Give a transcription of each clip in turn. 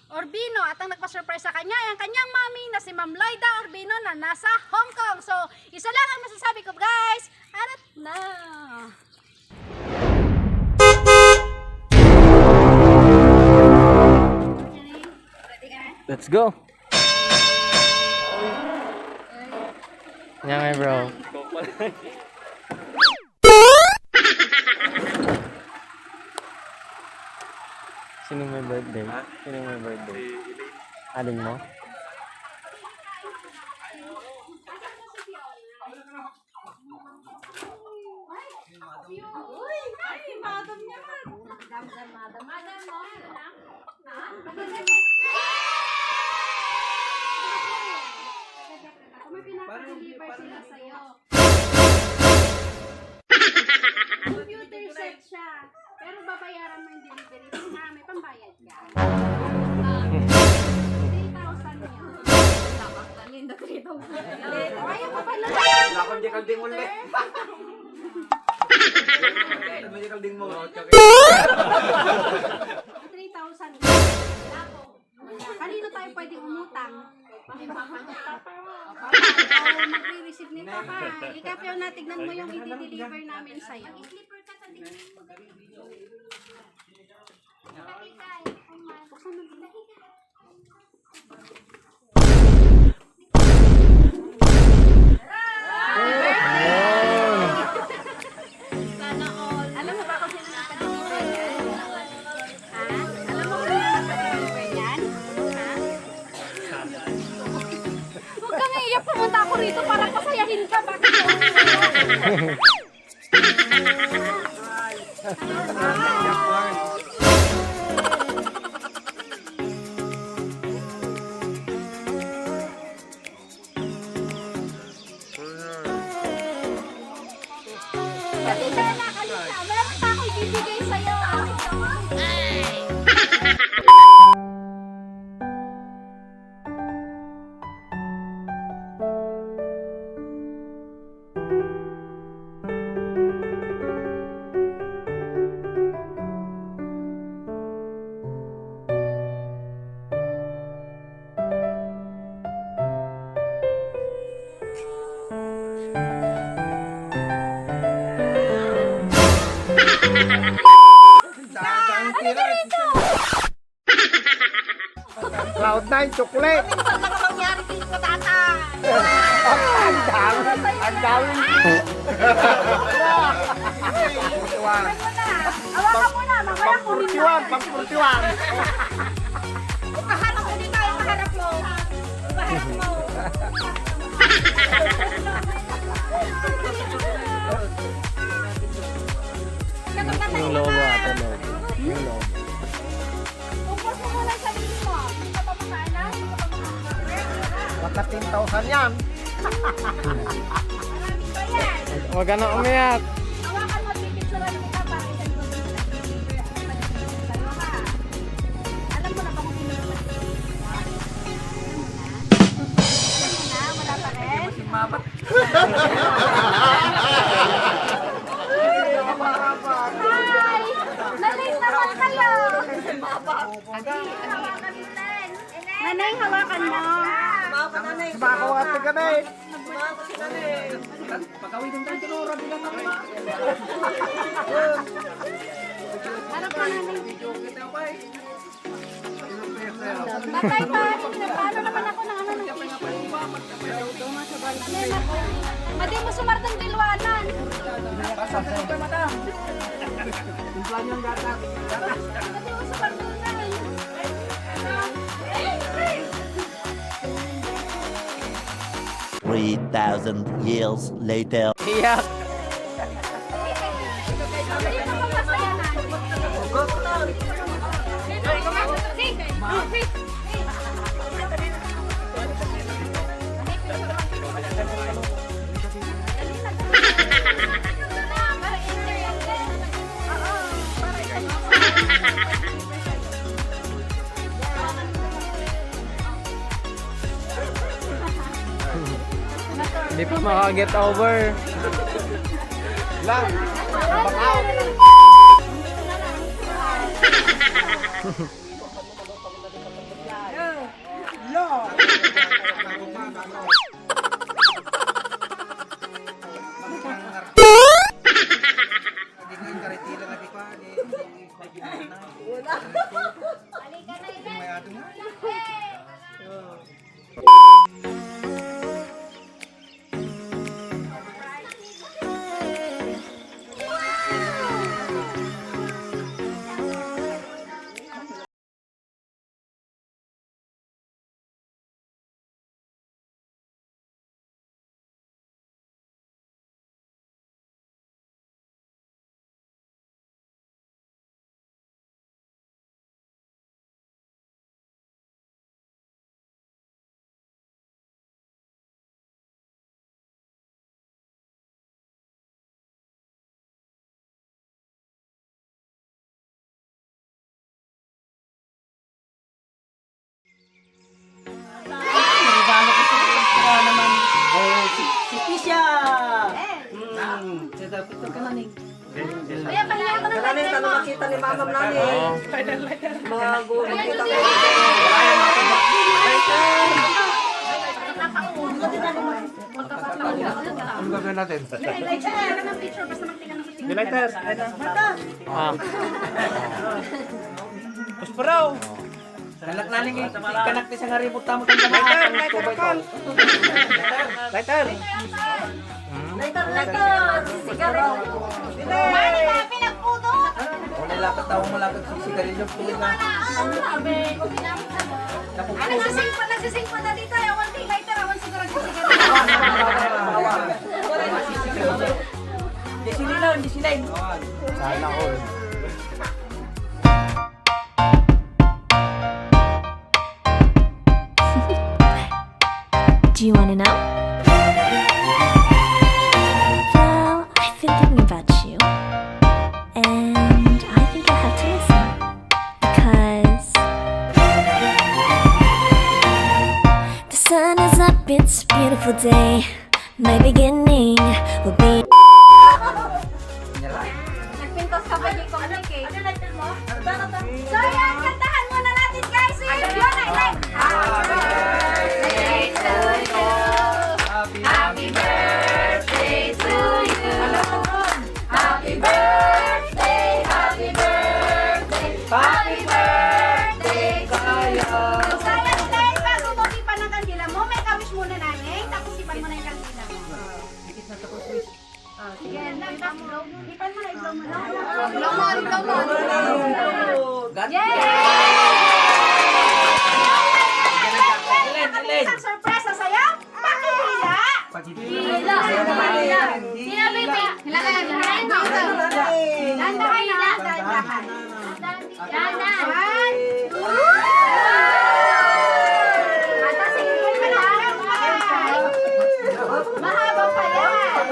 Orbino at ang nagpa-surprise sa kanya ay ang kanyang mami na si Ma'am Loida Orbino na nasa Hong Kong. So, isa lang ang masasabi ko guys, harap na! Let's go. Yan bro. Sino may birthday? Sino may birthday? Aling mo? Uy! Ay, madam niya! Madam mo! Kung may pinapa-deliver sila sa'yo. Computer set siya. Pero babayaran mo yung delivery. May pambayad ka. 3,000 yun. Dapat na Linda 3,000. Ayaw pa pala. Lakon di kalding mo ulit. Di kalding mo. 3,000. Kanino tayo pwedeng umutang? Mag-receive nito ka. Ikapyaw na, tignan mo yung i-deliver namin sa'yo. Buksan mo dito. Sana all. Alam mo ba kung sino naka-deliver yan? Ha? Alam mo kung sino naka-deliver yan? Ha? Huwag kang iiyak, pumunta ako rito para pasayahin ka. Bakit ako iiyak? Kalita na, kalita. Meron pa ako ibibigay sa'yo. Cloud9 chocolate. Minsan lang ang mangyari dito, tatay. Ang dami. Ang dami. Hawakan mo na, mamaya kunin mo. Pang-41. Kaharap mo din tayo, kaharap mo. Kaharap mo. Yung logo ata logo. Yung logo. Tungkol mo muna sa sarili mo. Hindi ka pa makaalam? Hindi ka pa makaalam? Baka 10,000 yan. Maraming ba yan? Huwag ka na umiyak. Hawakan mo, pipicturan kita para isang mo din sa deliver at mag-deliver sa'yo ha. Alam mo na ba kung sino yung mag-deliver? Alam mo na? Wala pa rin? Hi! Nanay, naman kayo! Nanay, hawakan mo. Sumakawat na kami. Harap ka nanay. Patay pa. Paano naman ako ng ano ng tissue? Madi mo sumartang dilwanan. Timpla niyang gata. Madi mo sumartang. 3,000 years later. Iyak. Hindi pa makaget over. Lang. Back out. Regalo ko sa kaya naman. Si Tisha! Sa picture ka na ning. Kuya, pahinga ko ng lighter mo. Makita ni Mama Nani. Mga gulo kita ko. Ano gagawin natin? Lighter, wala ng picture, basta magtingnan ng picture. Lighter! Ah. Pusparaw! Salak naling kanak ti sa ngaribot tamo tang dama. Lighter! Mani na, pinagputo. Wala lapat tawo mo lapat si sigarilyo tuwid na. Sabi, nagsising pa na dito. Awan ting lighter, awan siguro nagsisigarilyo. Di sinilaw, di silay. Sana all. Do you want to know? Well, I've been thinking about you. And I think you'll have to listen. Because the sun is up, it's a beautiful day. My beginning will be. Nagpintos ka pa yung communicate. Ano lighter mo? So yan, kantahan muna natin guys. Yun, like. Happy birthday to you. Happy birthday, happy birthday, happy birthday kayo. Sayang guys, bago mo ipan ng kandila mo, may kawish muna namin, tapos ipan mo na yung kandila mo. Sige, ipan mo na, i-blow mo na. Blow mo. Isang surprise na sa'yo? Pakihila! Hila! Sinabi pa! Hilakan! Dandahan na! Dandahan! Dandahan! Ata, sige po ka lang! Mahaba pa yan!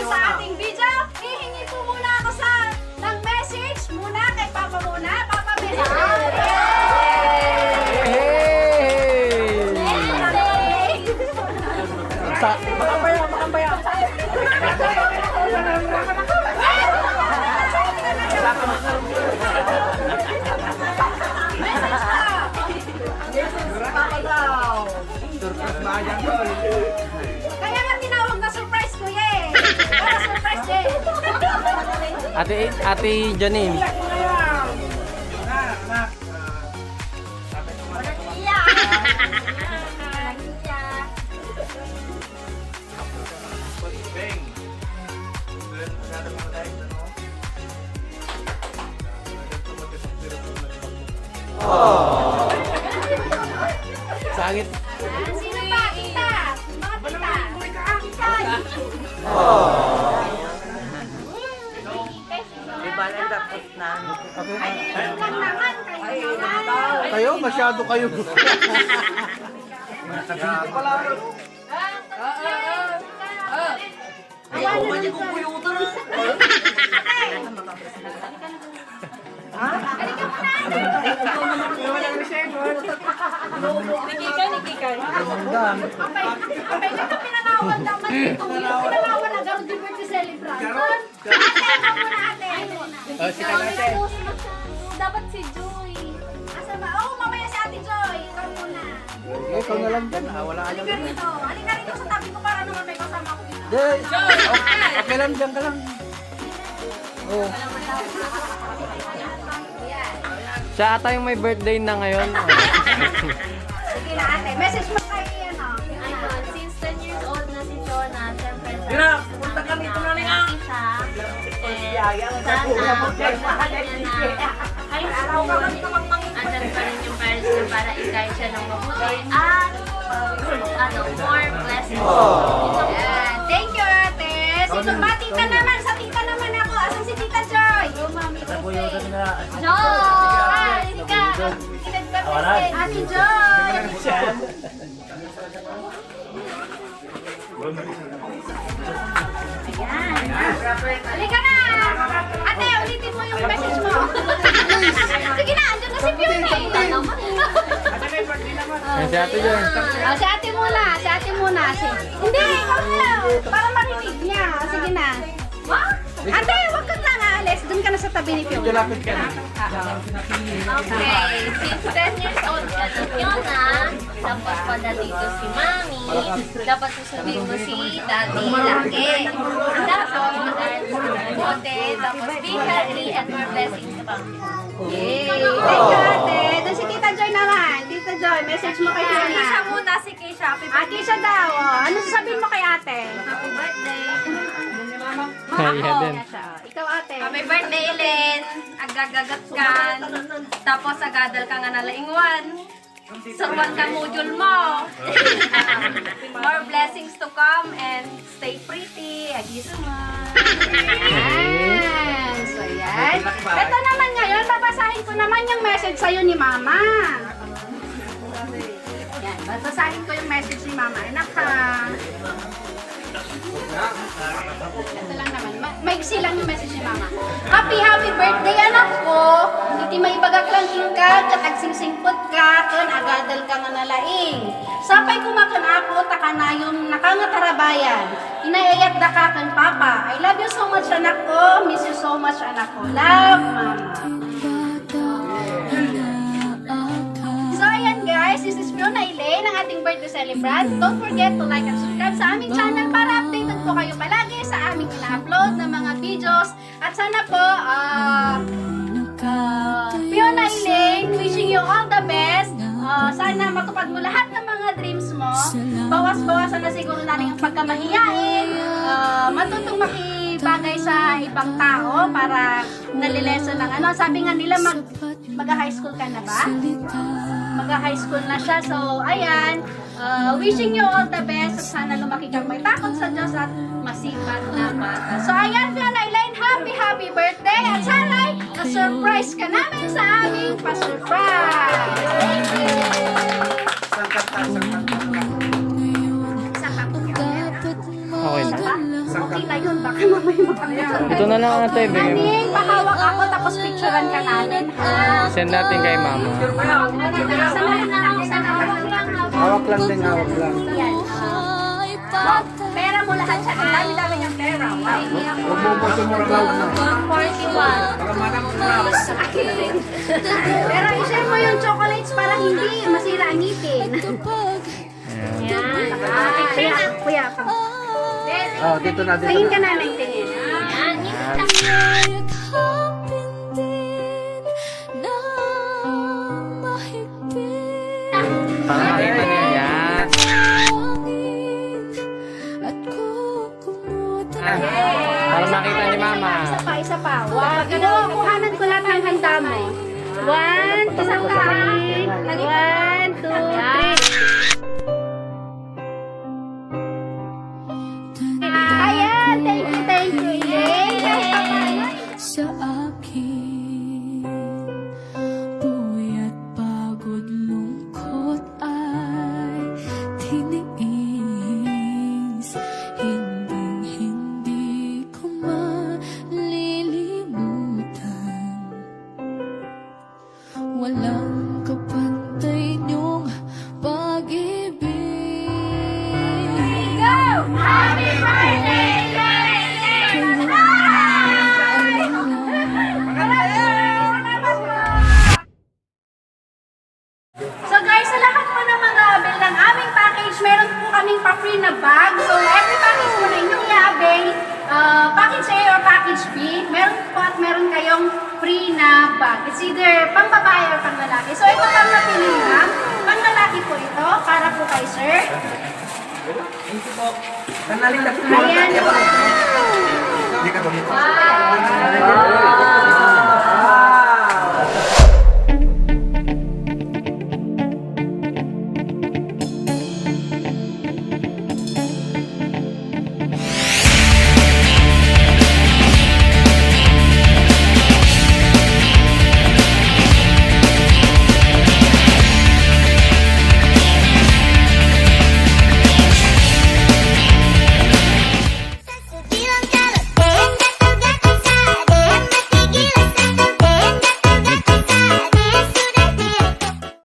Sa ating video, hihingi po muna ako ng message muna kay Papa muna. Papa, message. Makambaya. Kaya nga tinawag na surprise ko eh. Para surprise din. Ate Janine. Sangit. Sino pa? Kita. Mga kita. Ay, lang naman. Kayo naman. Kayo? Masyado kayo. Ayaw mo niya computer. Halika mo na. Apay na ka pinanawan naman dito. Pinanawan na garo di birthday celebrant. Ate, ako muna ate. Dapat si Joy. Asa ba? Oh, mamaya si Ate Joy. Ikaw muna. Ikaw na lang dyan. Wala ka Halika rito. Halika rito sa tabi ko para naman may kasama ko dito. Okay lang dyan ka lang. Oh. Siya ata yung may birthday na ngayon. Sige na ate. Message mo kay ano. Ayun, since 10 years old na si Jonah, siyempre sa Yun na, punta kami ito na nga. siya. Sana, pagmamahal niya na high school, andyan pa rin yung parents niya para i-guide siya ng mabuti at more blessings. Yan. Thank you ate. Sino ba? Tita naman. Sa tita naman ako. Asan si Tita Joy? Joy! Ika. Ate Joy. Ayan. Halika na. Ate, ulitin mo yung message mo. Sige na, andun na si Fiona eh. Yan si Ate Joy. Si ate muna, si ate muna. Hindi, ikaw na. Para marinig niya. Sige na. Ate, wag kang lang aalis. Doon ka na sa tabi ni Fiona. Lapit ka na. Okay, since 10 years old ka na Fiona, tapos pala dito si Mami, dapat susundin mo si Daddy lagi. Tapos mag-aaral sa mabuti, tapos be healthy and more blessings sa pamilya. Yay! Thank you, ate. Doon si Tita Joy naman. Tita Joy, message mo kay Fiona. Kisha muna si Kisha. Ate siya daw. Oh. Ano sasabihin mo kay ate? Happy birthday. Kaya din. Ikaw ate. Happy birthday, Ellen. Agagagat ka. Tapos agadal ka nga nalaingwan. Surwan ka module mo. More blessings to come and stay pretty. Agiso mo. Yan. So yan. Ito naman ngayon, babasahin ko naman yung message sa'yo ni Mama. Yan. Babasahin ko yung message ni Mama. Anak ka. Ito lang naman. Maiksi lang yung message ni Mama. Happy birthday anak ko. Iti may bagak lang ingkag, katagsingsingpot ka, kan agadal ka nga nalaing. Sapay kumakan ako, taka na yung nakangatarabayan. Inayayat da ka kan Papa. I love you so much anak ko. Miss you so much anak ko. Love, Mama. So ayan guys, this is Fiona Elaine, ang ating birthday celebrant. Don't forget to like and subscribe sa aming channel para updated po kayo palagi sa aming ina-upload na mga videos. At sana po, Fiona Elaine, wishing you all the best. Sana matupad mo lahat ng mga dreams mo. Bawas-bawasan na siguro natin ang pagkamahiyain. Matutong makibagay sa ibang tao para nalileson ng ano. Sabi nga nila mag-high school ka na ba? Mag-high school na siya. So, ayan. Wishing you all the best. At sana lumaki kang may takot sa Diyos at masipag na bata. So, ayan, Fiona Elaine, happy birthday. At sana na-surprise ka namin sa aming pa-surprise. Thank you. Okay na. Okay na yun. Baka mamaya makakita. Ito na lang ate. Bigyan mo. Aning, pahawak ako tapos picturean ka namin. Send natin kay Mama. Hawak lang din, hawak lang. Yan. Pera mo lahat siya. Ang dami-dami niyang pera. Huwag mo po sumuraw na. 41. Pero i-share mo yung chocolates para hindi masira ang ngipin. Yan. Kuya ako. Oh, dito na, dito Tingin na. ka na ng tingin. Yan. Pakakita niya yan. Para makita ni Mama. Isa pa. Kuhanan ko lahat ng handa mo. 1, 2, 3. 1, 2, 3. Ayan, thank you, Elaine. Sa akin, puyat, pagod, lungkot ay tiniis. Hindi ko malilimutan. Walang kapantay niyong pag-ibig. free na bag. So, every package po na inyong i-avail, package A or package B, meron po at meron kayong free na bag. It's either pang babae or pang lalaki. So, ito pang napili ma'am. Pang lalaki po ito, para po kay sir. Kanalin na po. Ayan. Hindi ka bumito. Wow!